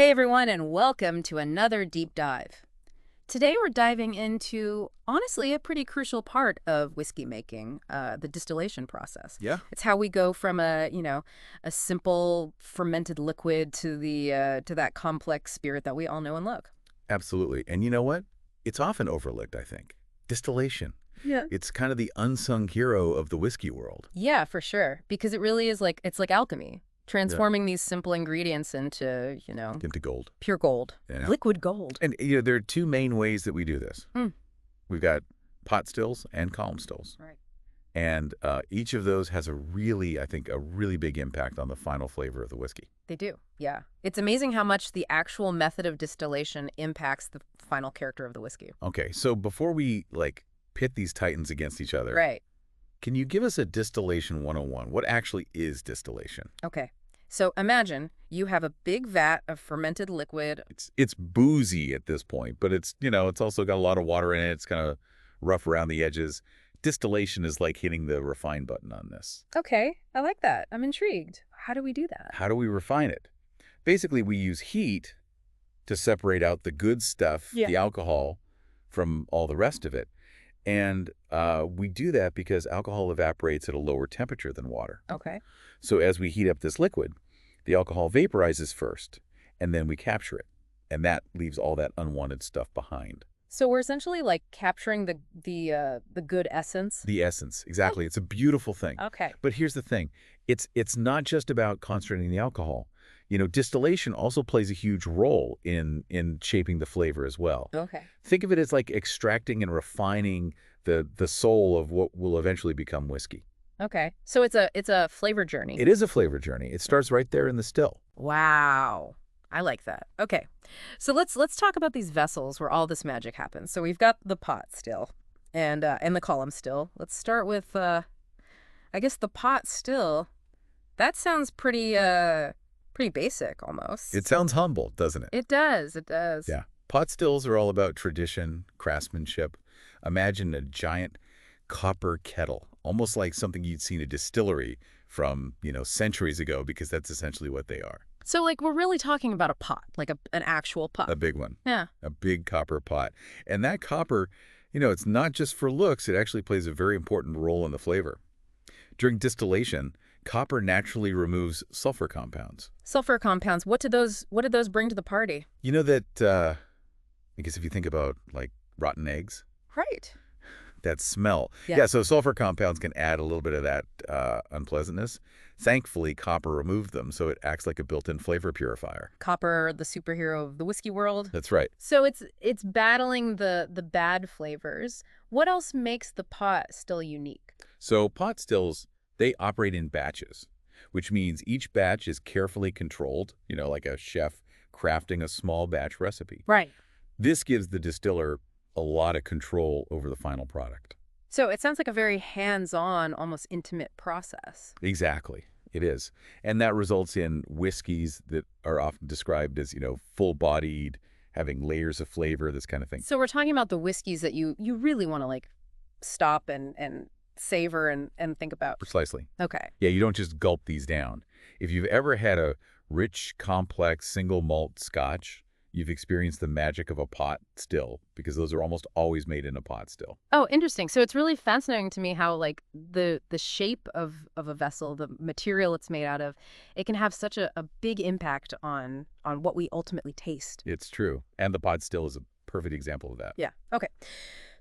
Hey everyone, and welcome to another deep dive. Today we're diving into, honestly, a pretty crucial part of whiskey making, the distillation process. Yeah, It's how we go from a simple fermented liquid to to that complex spirit that we all know and love. absolutely. And you know what? It's often overlooked, I think. Distillation. Yeah. It's kind of the unsung hero of the whiskey world. Yeah, for sure, because it really is it's like alchemy, Yeah. transforming these simple ingredients into Into gold. pure gold, Yeah. liquid gold. And there are two main ways that we do this. Hmm. We've got pot stills and column stills. Right. And each of those has I think, a really big impact on the final flavor of the whiskey. They do, yeah. It's amazing how much the actual method of distillation impacts the final character of the whiskey. Okay, so before we, pit these titans against each other, Right. can you give us a distillation 101? What actually is distillation? Okay. So imagine you have a big vat of fermented liquid. It's boozy at this point, but it's also got a lot of water in it. It's kind of rough around the edges. Distillation is like hitting the refine button on this. Okay, I like that. I'm intrigued. How do we do that? How do we refine it? Basically, we use heat to separate out the good stuff, Yeah. the alcohol, from all the rest of it. And we do that because alcohol evaporates at a lower temperature than water. Okay. So as we heat up this liquid, the alcohol vaporizes first, and then we capture it. And that leaves all that unwanted stuff behind. So we're essentially like capturing the good essence. The essence, exactly. It's a beautiful thing. Okay. But here's the thing. It's not just about concentrating the alcohol. Distillation also plays a huge role in shaping the flavor as well. Okay. Think of it as like extracting and refining the soul of what will eventually become whiskey. Okay. So it's a flavor journey. It is a flavor journey. It starts right there in the still. Wow. I like that. Okay. So let's talk about these vessels where all this magic happens. So we've got the pot still and the column still. Let's start with I guess the pot still. That sounds pretty basic almost. It sounds humble, doesn't it? It does. It does. Yeah. Pot stills are all about tradition, craftsmanship. Imagine a giant copper kettle, almost like something you'd see in a distillery from, centuries ago, because that's essentially what they are. So like we're really talking about a pot, like an actual pot. A big one. Yeah. A big copper pot. And that copper, it's not just for looks. It actually plays a very important role in the flavor. During distillation, copper naturally removes sulfur compounds. Sulfur compounds. What did those bring to the party? You know that, I guess if you think about, rotten eggs, Right. that smell. Yeah. Yeah, so sulfur compounds can add a little bit of that unpleasantness. Thankfully, copper removed them, so it acts like a built-in flavor purifier. Copper, the superhero of the whiskey world. That's right. So it's battling the bad flavors. What else makes the pot still unique? So pot stills, they operate in batches, which means each batch is carefully controlled, like a chef crafting a small batch recipe. Right. This gives the distiller a lot of control over the final product. So it sounds like a very hands-on, almost intimate process. Exactly. It is. And that results in whiskeys that are often described as, full-bodied, having layers of flavor, this kind of thing. So we're talking about the whiskeys that you really want to stop and savor and think about. Precisely. Okay. Yeah, you don't just gulp these down. If you've ever had a rich, complex, single malt scotch, you've experienced the magic of a pot still, because those are almost always made in a pot still. Oh, interesting. So it's really fascinating to me how the shape of a vessel, the material it's made out of, it can have such a big impact on what we ultimately taste. It's true. And the pot still is a perfect example of that. Yeah. Okay.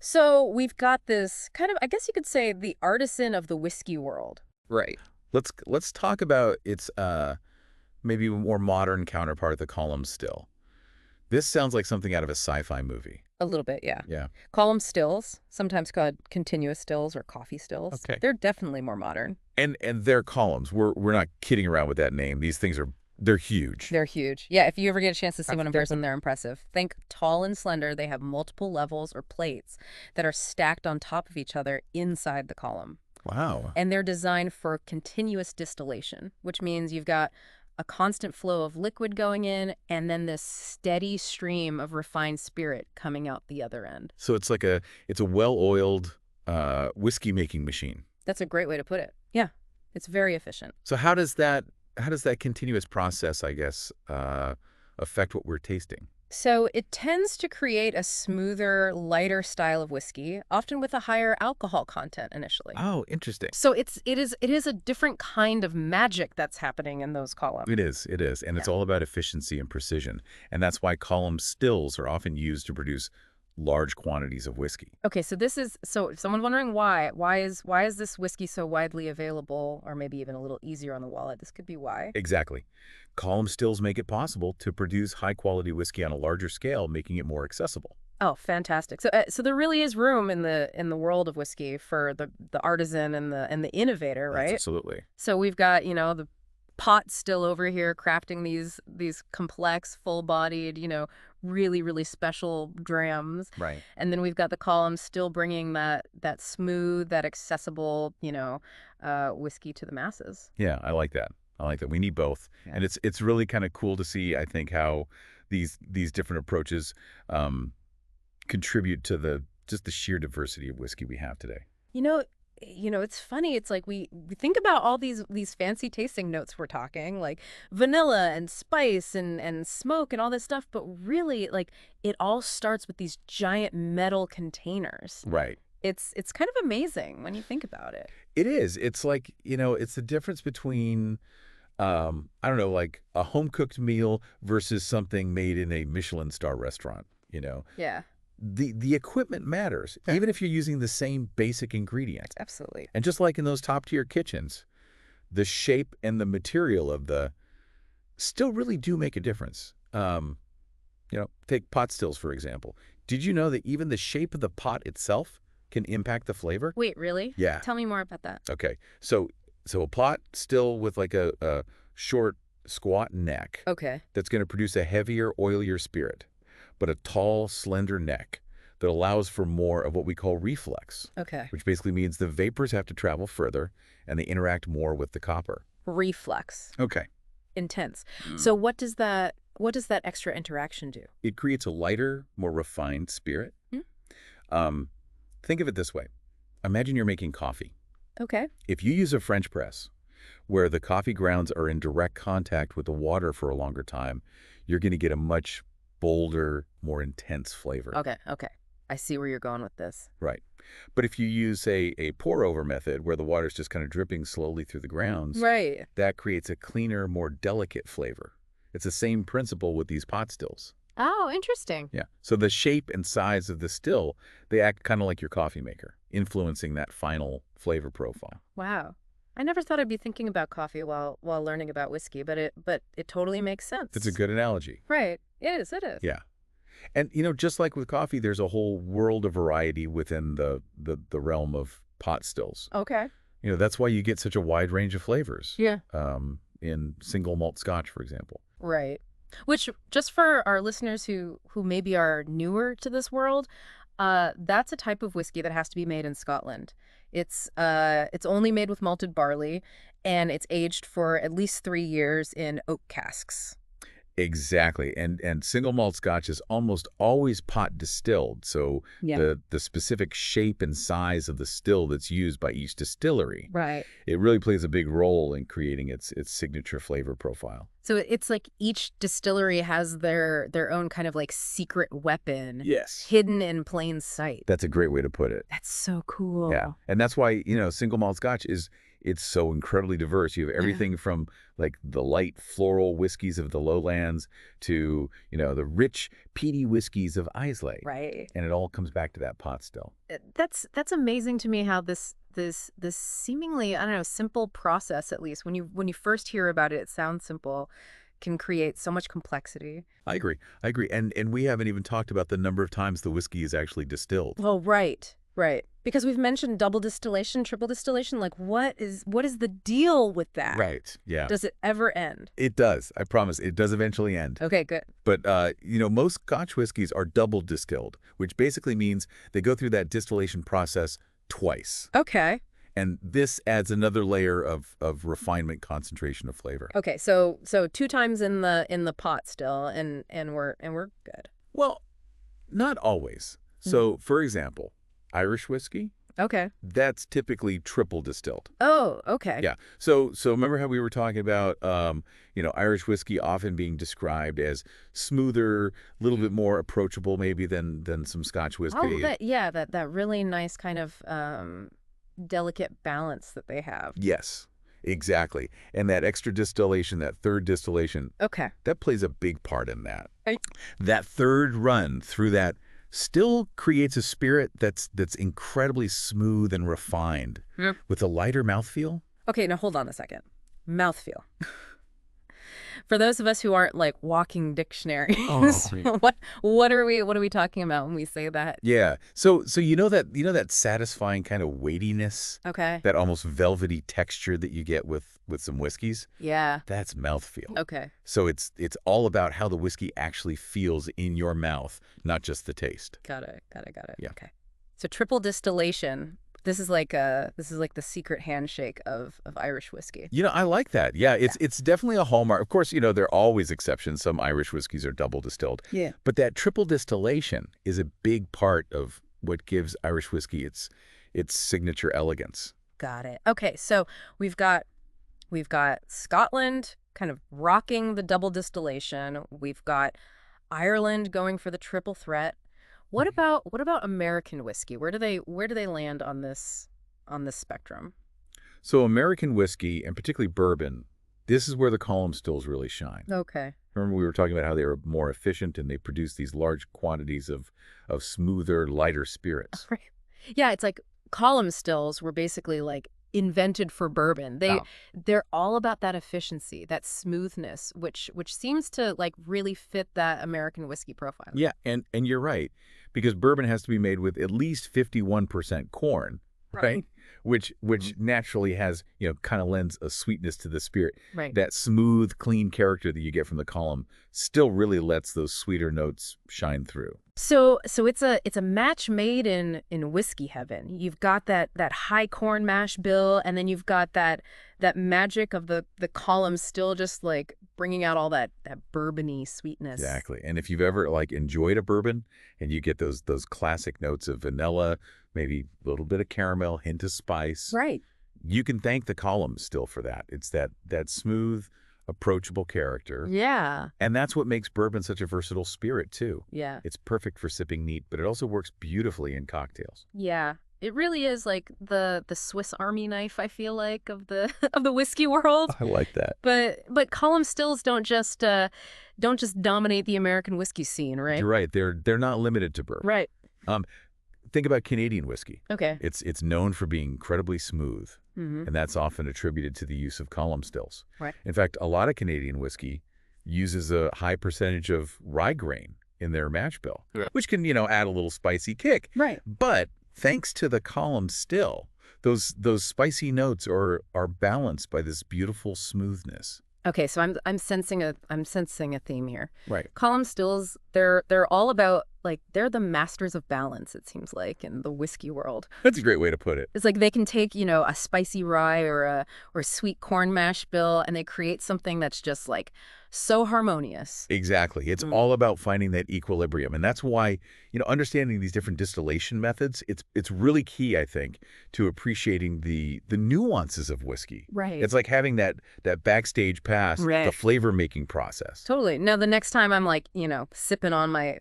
So we've got this kind of, I guess you could say, the artisan of the whiskey world. Right. Let's talk about its maybe more modern counterpart, the column still. This sounds like something out of a sci-fi movie. A little bit, yeah. Yeah. Column stills, sometimes called continuous stills or coffee stills. Okay. They're definitely more modern. And they're columns. We're not kidding around with that name. These things they're huge. They're huge. Yeah, if you ever get a chance to see one in person, they're impressive. Think tall and slender. They have multiple levels or plates that are stacked on top of each other inside the column. Wow. And they're designed for continuous distillation, which means you've got a constant flow of liquid going in and then this steady stream of refined spirit coming out the other end. So it's a well-oiled whiskey making machine. That's a great way to put it. Yeah, it's very efficient. So how does that continuous process, I guess, affect what we're tasting? So it tends to create a smoother, lighter style of whiskey, often with a higher alcohol content initially. Oh, interesting. So it is a different kind of magic that's happening in those columns. It is, it is. And it's all about efficiency and precision. And that's why column stills are often used to produce large quantities of whiskey. Okay, so if someone's wondering why is this whiskey so widely available, or maybe even a little easier on the wallet, this could be why. Exactly. Column stills make it possible to produce high-quality whiskey on a larger scale, making it more accessible. Oh, fantastic. So there really is room in the world of whiskey for the artisan and the innovator, That's right? absolutely. So we've got, the pot still over here crafting these complex, full-bodied, really, really special drams. Right. And then we've got the column still bringing that smooth, that accessible, whiskey to the masses. Yeah, I like that. I like that. We need both. Yeah. And it's really kind of cool to see, I think, how these different approaches contribute to just the sheer diversity of whiskey we have today. You know, it's funny. It's like we think about all these fancy tasting notes we're talking, like vanilla and spice and smoke and all this stuff, but really, like, it all starts with these giant metal containers. Right. It's kind of amazing when you think about it. It is. It's like, it's the difference between, I don't know, like a home-cooked meal versus something made in a Michelin star restaurant. Yeah, The equipment matters, even if you're using the same basic ingredient. absolutely. And just like in those top-tier kitchens, the shape and the material of the still really do make a difference. Take pot stills, for example. Did you know that even the shape of the pot itself can impact the flavor? Wait, really? Yeah. Tell me more about that. Okay. So a pot still with like a short, squat neck Okay. that's going to produce a heavier, oilier spirit, but a tall, slender neck that allows for more of what we call reflux, Okay. which basically means the vapors have to travel further and they interact more with the copper. Reflux. Okay. Intense. So what does that extra interaction do? It creates a lighter, more refined spirit. Think of it this way. Imagine you're making coffee. Okay. If you use a French press where the coffee grounds are in direct contact with the water for a longer time, you're going to get a much bolder, more intense flavor. Okay. I see where you're going with this. Right. But if you use a pour-over method where the water's just kind of dripping slowly through the grounds, Right. that creates a cleaner, more delicate flavor. It's the same principle with these pot stills. Oh, interesting. Yeah. So the shape and size of the still, they act kind of like your coffee maker, influencing that final flavor profile. Wow. I never thought I'd be thinking about coffee while learning about whiskey, but it totally makes sense. It's a good analogy. Right. It is. Yeah. And, just like with coffee, there's a whole world of variety within the realm of pot stills. Okay. That's why you get such a wide range of flavors. Yeah. In single malt scotch, for example. Right. Which, just for our listeners who maybe are newer to this world, that's a type of whiskey that has to be made in Scotland. It's only made with malted barley, and it's aged for at least 3 years in oak casks. Exactly. And single malt scotch is almost always pot distilled. So Yeah. the specific shape and size of the still that's used by each distillery, Right. it really plays a big role in creating its signature flavor profile. So it's like each distillery has their own kind of like secret weapon. Yes. Hidden in plain sight. That's a great way to put it. That's so cool. Yeah. And that's why, single malt scotch it's so incredibly diverse. You have everything from like the light floral whiskeys of the lowlands to, the rich peaty whiskeys of Islay. Right. And it all comes back to that pot still. That's amazing to me how this seemingly, I don't know, simple process, at least when you first hear about it, it sounds simple, can create so much complexity. I agree. And we haven't even talked about the number of times the whiskey is actually distilled. Oh, right. Because we've mentioned double distillation, triple distillation. Like, what is the deal with that? Right. Yeah. Does it ever end? It does. I promise. It does eventually end. Okay, good. But, most Scotch whiskeys are double distilled, which basically means they go through that distillation process twice. Okay. And this adds another layer of refinement, concentration of flavor. Okay, so 2 times in the pot still, and we're good. Well, not always. So, for example, Irish whiskey, Okay. That's typically triple distilled. Oh, okay. Yeah. So remember how we were talking about, Irish whiskey often being described as smoother, a little bit more approachable maybe than some Scotch Oh, whiskey. that really nice kind of delicate balance that they have. Yes, exactly. And that extra distillation, that third distillation, Okay. that plays a big part in that. I- That third run through that still creates a spirit that's incredibly smooth and refined Yep. with a lighter mouthfeel. Okay, now hold on a second. Mouthfeel. For those of us who aren't like walking dictionaries, Oh. what are we talking about when we say that? Yeah. So you know that satisfying kind of weightiness, Okay. that almost velvety texture that you get with some whiskeys? Yeah. That's mouthfeel. Okay. So it's all about how the whiskey actually feels in your mouth, not just the taste. Got it. Got it. Got it. Yeah. Okay. So triple distillation. This is like the secret handshake of Irish whiskey. I like that. Yeah, it's definitely a hallmark. Of course, there are always exceptions. Some Irish whiskeys are double distilled. Yeah. But that triple distillation is a big part of what gives Irish whiskey its signature elegance. Got it. Okay. So we've got Scotland kind of rocking the double distillation. We've got Ireland going for the triple threat. What about American whiskey? Where do they land on this spectrum? So American whiskey, and particularly bourbon, this is where the column stills really shine. Okay. Remember we were talking about how they were more efficient and they produce these large quantities of smoother, lighter spirits. Right. Yeah, it's like column stills were basically like invented for bourbon. Oh. They're all about that efficiency, that smoothness, which seems to like really fit that American whiskey profile. Yeah, and you're right, because bourbon has to be made with at least 51% corn, right? Which naturally has, kind of lends a sweetness to the spirit. Right. That smooth, clean character that you get from the column still really lets those sweeter notes shine through. So it's a match made in whiskey heaven. You've got that high corn mash bill, and then you've got that magic of the column still just like bringing out all that bourbony sweetness. Exactly. And if you've ever enjoyed a bourbon and you get those classic notes of vanilla, maybe a little bit of caramel, hint of spice, Right. you can thank the column still for that. It's that smooth, approachable character. Yeah. And that's what makes bourbon such a versatile spirit, too. Yeah. It's perfect for sipping neat, but it also works beautifully in cocktails. Yeah. It really is like the Swiss Army knife, I feel like, of the of the whiskey world. I like that. But column stills don't just dominate the American whiskey scene, right? You're right. They're not limited to bourbon. Right. Think about Canadian whiskey. Okay. It's known for being incredibly smooth, Mm-hmm. and that's often attributed to the use of column stills. Right. In fact, a lot of Canadian whiskey uses a high percentage of rye grain in their mash bill, which can, add a little spicy kick. Right. But thanks to the column still, those spicy notes are balanced by this beautiful smoothness. Okay, so I'm sensing a theme here. Right. Column stills, they're all about like they're the masters of balance, it seems like, in the whiskey world. That's a great way to put it. It's like they can take, a spicy rye or a sweet corn mash bill and they create something that's just like so harmonious. Exactly. It's all about finding that equilibrium. And that's why, understanding these different distillation methods, it's really key, I think, to appreciating the nuances of whiskey. Right. It's like having that backstage pass, the flavor making process. Totally. Now, the next time I'm like, sipping on my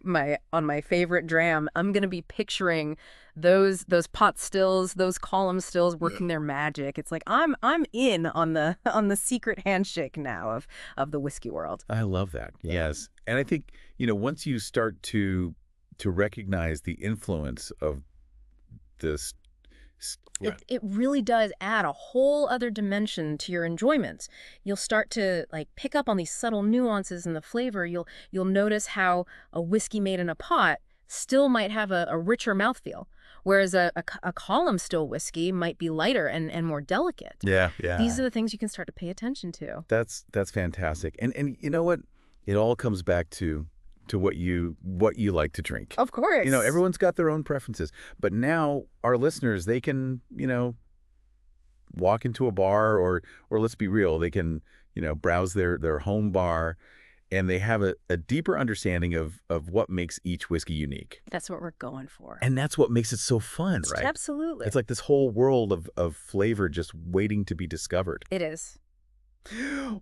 favorite dram, I'm going to be picturing those pot stills, those column stills working their magic. It's like I'm in on the secret handshake now of the whiskey world. I love that. Yes. And I think, once you start to recognize the influence of this, It really does add a whole other dimension to your enjoyment. You'll start to like pick up on these subtle nuances in the flavor. You'll notice how a whiskey made in a pot still might have a richer mouthfeel, whereas a column still whiskey might be lighter and more delicate. Yeah. These are the things you can start to pay attention to. That's fantastic. And you know what? It all comes back to what you like to drink. Of course. Everyone's got their own preferences. But now our listeners, they can, walk into a bar or let's be real, they can, browse their home bar and they have a deeper understanding of what makes each whiskey unique. That's what we're going for. And that's what makes it so fun, right? Absolutely. It's like this whole world of flavor just waiting to be discovered. It is.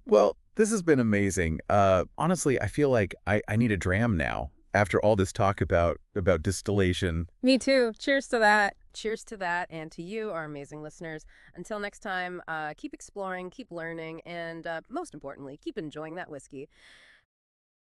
Well, this has been amazing. Honestly, I feel like I need a dram now after all this talk about distillation. Me too. Cheers to that. Cheers to that, and to you, our amazing listeners. Until next time, keep exploring, keep learning, and most importantly, keep enjoying that whiskey.